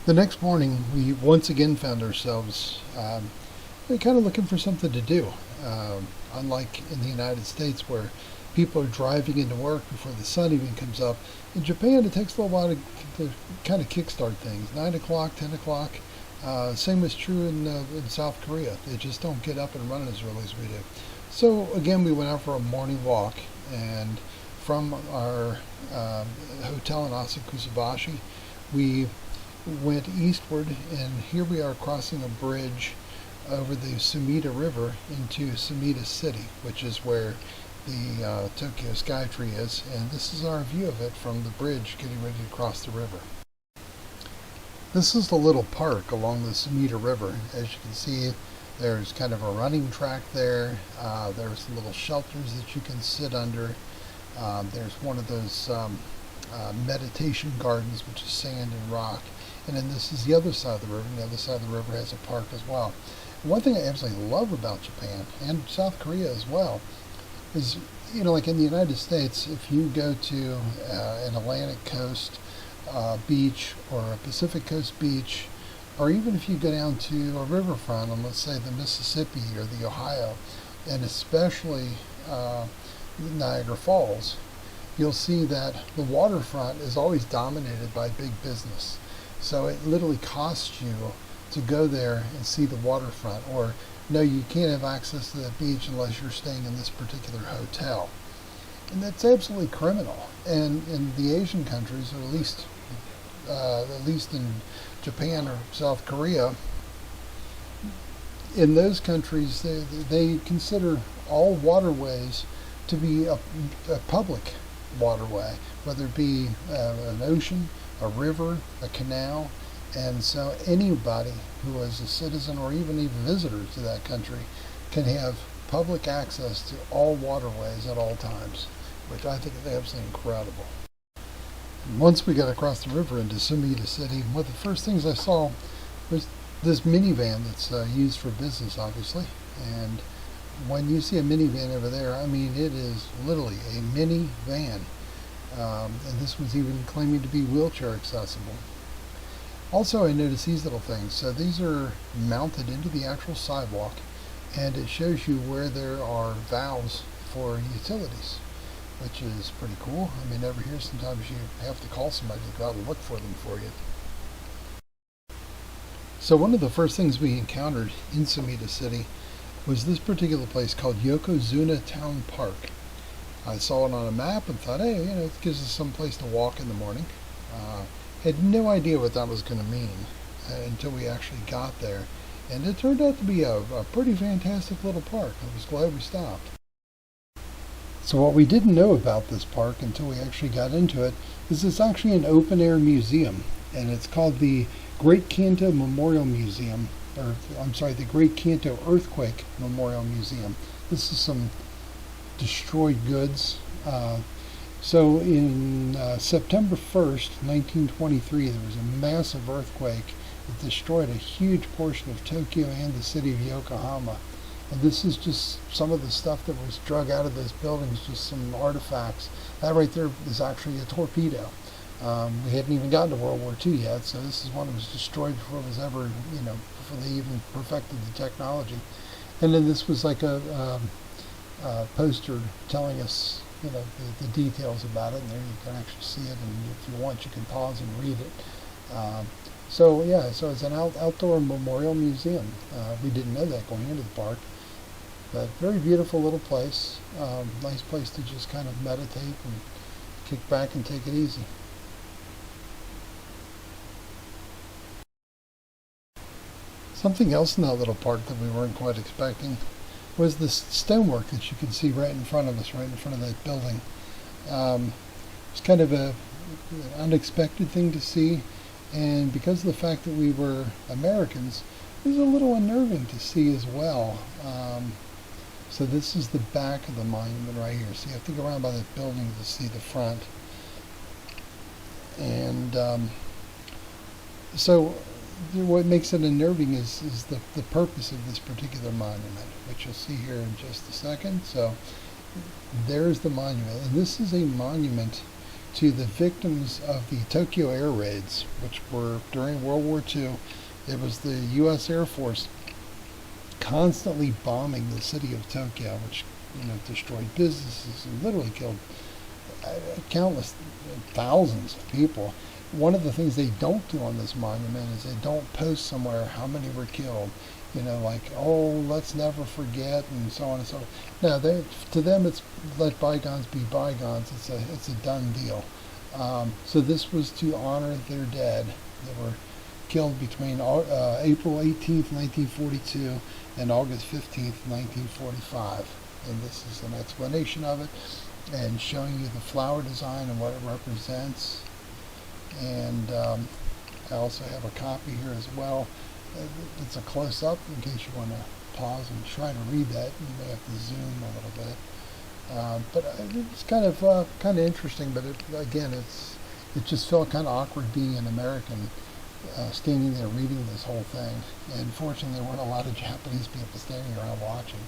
The next morning, we once again found ourselves kind of looking for something to do. Unlike in the United States, where people are driving into work before the sun even comes up, in Japan it takes a little while to kind of kickstart things. 9 o'clock, 10 o'clock. Same is true in South Korea. They just don't get up and run as early as we do. So again, we went out for a morning walk, and from our hotel in Asakusabashi, we went eastward, and here we are crossing a bridge over the Sumida River into Sumida City, which is where the Tokyo Skytree is, and this is our view of it from the bridge getting ready to cross the river. This is the little park along the Sumida River. As you can see, there's kind of a running track there. There's some little shelters that you can sit under. There's one of those meditation gardens, which is sand and rock. And then this is the other side of the river, and the other side of the river has a park as well. And one thing I absolutely love about Japan, and South Korea as well, is, like in the United States, if you go to an Atlantic coast beach or a Pacific coast beach, or even if you go down to a riverfront on, let's say, the Mississippi or the Ohio, and especially Niagara Falls, you'll see that the waterfront is always dominated by big business. So it literally costs you to go there and see the waterfront, or no, you can't have access to the beach unless you're staying in this particular hotel. And that's absolutely criminal. And in the Asian countries, or at least in Japan or South Korea, in those countries, they consider all waterways to be a public waterway, whether it be an ocean, a river, a canal. And so anybody who is a citizen or even a visitor to that country can have public access to all waterways at all times, which I think is absolutely incredible. And once we got across the river into Sumida City, one of the first things I saw was this minivan that's used for business, obviously. And when you see a minivan over there, I mean, it is literally a minivan. And this was even claiming to be wheelchair accessible. Also, I noticed these little things. So these are mounted into the actual sidewalk, and it shows you where there are valves for utilities, which is pretty cool. I mean, over here sometimes you have to call somebody to go out and look for them for you. So one of the first things we encountered in Sumida City was this particular place called Yokozuna Town Park. I saw it on a map and thought, hey, it gives us some place to walk in the morning. Had no idea what that was going to mean until we actually got there. And it turned out to be a pretty fantastic little park. I was glad we stopped. So what we didn't know about this park until we actually got into it is it's actually an open-air museum. And it's called the Great Kanto Memorial Museum, or I'm sorry, the Great Kanto Earthquake Memorial Museum. This is some destroyed goods. So in September 1st, 1923, there was a massive earthquake that destroyed a huge portion of Tokyo and the city of Yokohama. And this is just some of the stuff that was drug out of those buildings, just some artifacts. That right there is actually a torpedo. We hadn't even gotten to World War II yet, so this is one that was destroyed before it was ever, before they even perfected the technology. And then this was like a poster telling us, the details about it, and there you can actually see it, and if you want, you can pause and read it. So it's an outdoor memorial museum. We didn't know that going into the park, but very beautiful little place. Nice place to just kind of meditate and kick back and take it easy. Something else in that little park that we weren't quite expecting was this stonework that you can see right in front of us, right in front of that building. It's kind of an unexpected thing to see, and because of the fact that we were Americans, it was a little unnerving to see as well. So this is the back of the monument right here. So you have to go around by that building to see the front. And so what makes it unnerving is the purpose of this particular monument, which you'll see here in just a second. So there's the monument, and this is a monument to the victims of the Tokyo air raids, which were during World War II. It was the U.S. Air Force constantly bombing the city of Tokyo, which destroyed businesses and literally killed countless thousands of people. One of the things they don't do on this monument is they don't post somewhere how many were killed. Like, oh, let's never forget, and so on and so on. No, to them, it's let bygones be bygones. It's a done deal. So this was to honor their dead that were killed between April 18th, 1942 and August 15th, 1945. And this is an explanation of it and showing you the flower design and what it represents. And I also have a copy here as well. It's a close-up in case you want to pause and try to read that. You may have to zoom a little bit. But it's kind of interesting, but it just felt kind of awkward being an American standing there reading this whole thing. And fortunately, there weren't a lot of Japanese people standing around watching.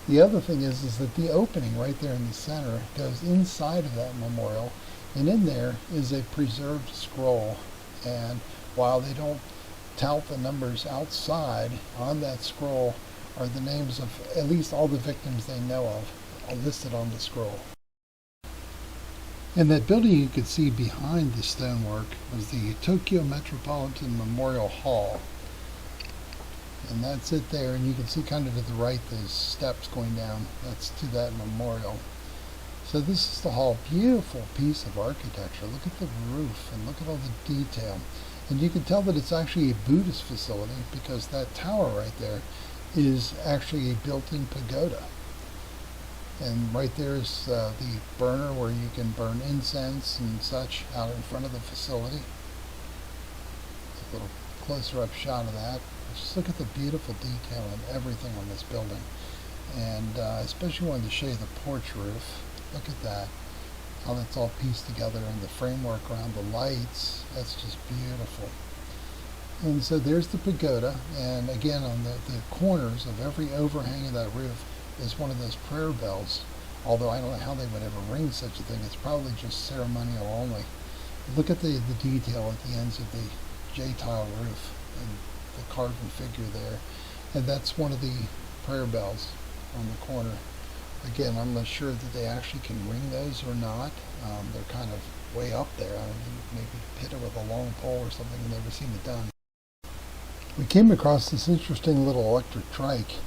The other thing is that the opening right there in the center goes inside of that memorial, and in there is a preserved scroll. And while they don't tout the numbers outside, on that scroll are the names of at least all the victims they know of, are listed on the scroll. And that building you could see behind the stonework was the Tokyo Metropolitan Memorial Hall. And that's it there, and you can see kind of to the right those steps going down. That's to that memorial. So this is the hall. Beautiful piece of architecture. Look at the roof and look at all the detail. And you can tell that it's actually a Buddhist facility because that tower right there is actually a built-in pagoda. And right there is the burner where you can burn incense and such out in front of the facility. It's a little closer up shot of that. Just look at the beautiful detail and everything on this building. And I especially wanted to show you the porch roof. Look at that. How that's all pieced together and the framework around the lights. That's just beautiful. And so there's the pagoda. And again, on the corners of every overhang of that roof is one of those prayer bells. Although I don't know how they would ever ring such a thing. It's probably just ceremonial only. Look at the detail at the ends of the J-tile roof and the carven figure there. And that's one of the prayer bells on the corner. Again, I'm not sure that they actually can ring those or not. They're kind of way up there. I don't know, maybe hit it with a long pole or something. I've never seen it done. We came across this interesting little electric trike.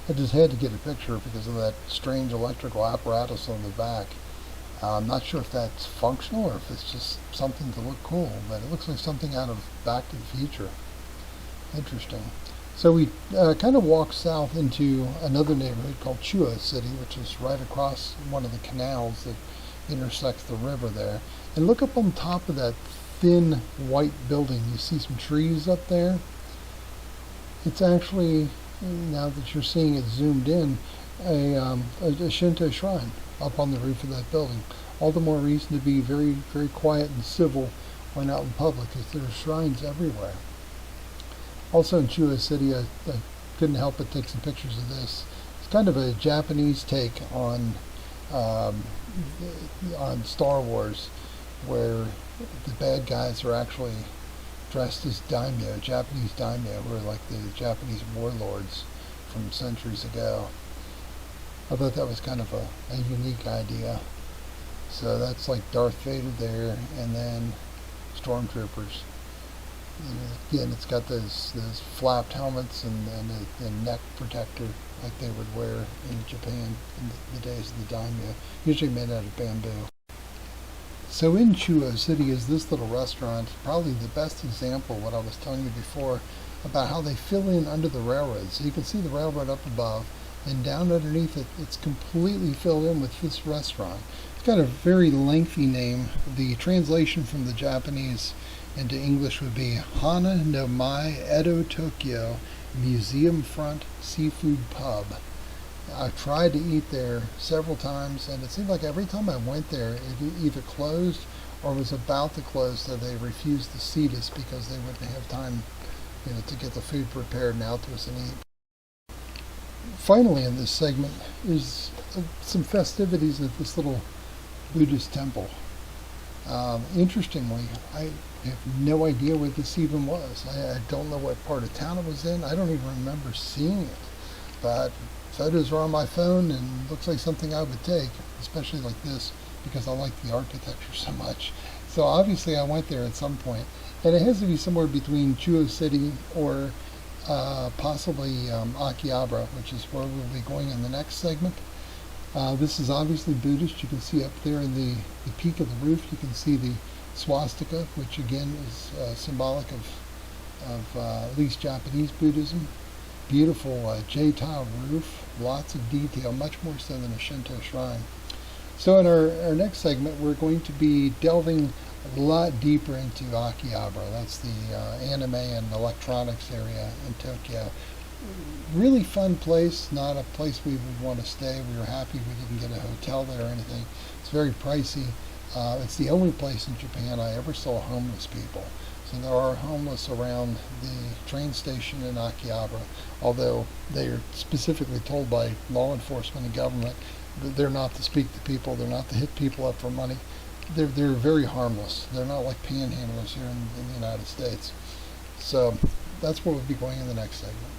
I just had to get a picture because of that strange electrical apparatus on the back. I'm not sure if that's functional or if it's just something to look cool, but it looks like something out of Back to the Future. Interesting. So we kind of walked south into another neighborhood called Chuo City, which is right across one of the canals that intersects the river there. And look up on top of that thin white building. You see some trees up there. It's actually, now that you're seeing it zoomed in, a Shinto shrine up on the roof of that building. All the more reason to be very, very quiet and civil when out in public, because there are shrines everywhere. Also in Chuo City, I couldn't help but take some pictures of this. It's kind of a Japanese take on Star Wars, where the bad guys are actually dressed as daimyo, Japanese daimyo, who are like the Japanese warlords from centuries ago. I thought that was kind of a unique idea. So that's like Darth Vader there, and then stormtroopers. And again, it's got those flapped helmets and a neck protector like they would wear in Japan in the days of the daimyo, usually made out of bamboo. So in Chuo City is this little restaurant, probably the best example of what I was telling you before about how they fill in under the railroad. So you can see the railroad up above, and down underneath it, it's completely filled in with this restaurant. It's got a very lengthy name. The translation from the Japanese into English would be Hana no Mai Edo Tokyo Museum Front Seafood Pub. I've tried to eat there several times, and it seemed like every time I went there, it either closed or was about to close, so they refused to seat us because they wouldn't have time, to get the food prepared and out to us and eat. Finally, in this segment is some festivities at this little Buddhist temple. Interestingly, I have no idea where this even was. I don't know what part of town it was in. I don't even remember seeing it. But photos are on my phone and looks like something I would take, especially like this, because I like the architecture so much. So obviously I went there at some point, and it has to be somewhere between Chuo City or possibly Akihabara, which is where we'll be going in the next segment. This is obviously Buddhist. You can see up there in the peak of the roof, you can see the swastika, which again is symbolic of at least Japanese Buddhism. Beautiful J-tile roof, lots of detail, much more so than a Shinto shrine. So in our next segment, we're going to be delving a lot deeper into Akihabara. That's the anime and electronics area in Tokyo. Really fun place, not a place we would want to stay. We were happy we didn't get a hotel there or anything. It's very pricey. It's the only place in Japan I ever saw homeless people. So there are homeless around the train station in Akihabara, although they are specifically told by law enforcement and government that they're not to speak to people, they're not to hit people up for money. They're very harmless. They're not like panhandlers here in the United States. So that's where we'll be going in the next segment.